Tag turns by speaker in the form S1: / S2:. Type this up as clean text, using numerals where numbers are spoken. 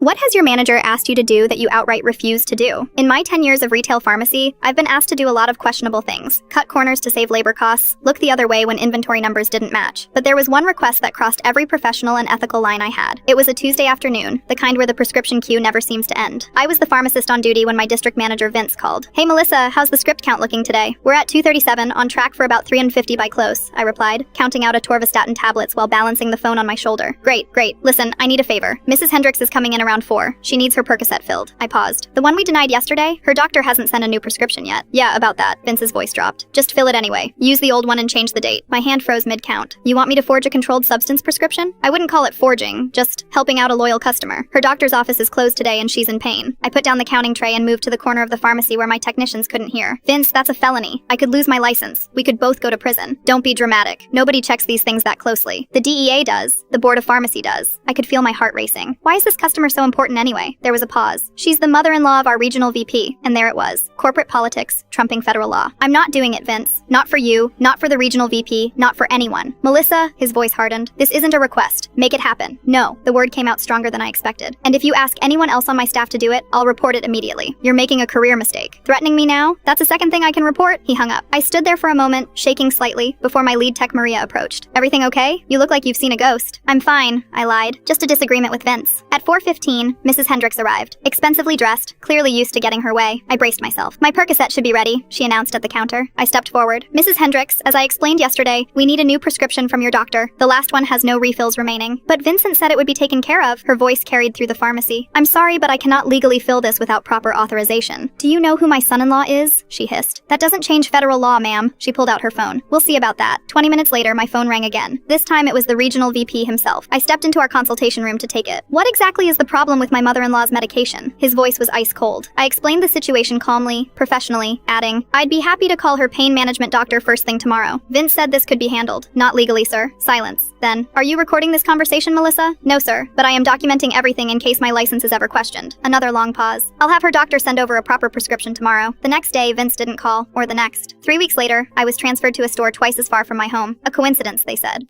S1: What has your manager asked you to do that you outright refuse to do? In my 10 years of retail pharmacy, I've been asked to do a lot of questionable things. Cut corners to save labor costs, look the other way when inventory numbers didn't match. But there was one request that crossed every professional and ethical line I had. It was a Tuesday afternoon, the kind where the prescription queue never seems to end. I was the pharmacist on duty when my district manager Vince called. "Hey Melissa, how's the script count looking today?" "We're at 237, on track for about 350 by close," I replied, counting out atorvastatin tablets while balancing the phone on my shoulder. Great. Listen, I need a favor. Mrs. Hendricks is coming in around 4. She needs her Percocet filled. I paused. "The one we denied yesterday? Her doctor hasn't sent a new prescription yet." "Yeah, about that." Vince's voice dropped. "Just fill it anyway. Use the old one and change the date." My hand froze mid-count. "You want me to forge a controlled substance prescription?" "I wouldn't call it forging, just helping out a loyal customer. Her doctor's office is closed today and she's in pain." I put down the counting tray and moved to the corner of the pharmacy where my technicians couldn't hear. "Vince, that's a felony. I could lose my license. We could both go to prison." "Don't be dramatic. Nobody checks these things that closely. The DEA does. The Board of Pharmacy does." I could feel my heart racing. Why is this customer so important anyway? There was a pause. "She's the mother-in-law of our regional VP." And there it was. Corporate politics, trumping federal law. "I'm not doing it, Vince. Not for you, not for the regional VP, not for anyone." "Melissa," his voice hardened, "this isn't a request. Make it happen." "No." The word came out stronger than I expected. "And if you ask anyone else on my staff to do it, I'll report it immediately. You're making a career mistake." "Threatening me now? That's a second thing I can report?" He hung up. I stood there for a moment, shaking slightly, before my lead tech Maria approached. "Everything okay? You look like you've seen a ghost." "I'm fine," I lied. "Just a disagreement with Vince." At 4:15, Mrs. Hendricks arrived. Expensively dressed, clearly used to getting her way. I braced myself. "My Percocet should be ready," she announced at the counter. I stepped forward. "Mrs. Hendricks, as I explained yesterday, we need a new prescription from your doctor. The last one has no refills remaining." "But Vincent said it would be taken care of." Her voice carried through the pharmacy. "I'm sorry, but I cannot legally fill this without proper authorization." "Do you know who my son-in-law is?" she hissed. "That doesn't change federal law, ma'am." She pulled out her phone. "We'll see about that." 20 minutes later, my phone rang again. This time it was the regional VP himself. I stepped into our consultation room to take it. "What exactly is the problem with my mother-in-law's medication?" His voice was ice cold. I explained the situation calmly, professionally, adding, "I'd be happy to call her pain management doctor first thing tomorrow." Vince said this could be handled. "Not legally, sir." Silence. Then, "Are you recording this conversation, Melissa?" "No, sir, but I am documenting everything in case my license is ever questioned." Another long pause. "I'll have her doctor send over a proper prescription tomorrow." The next day, Vince didn't call, or the next. 3 weeks later, I was transferred to a store twice as far from my home. A coincidence, they said.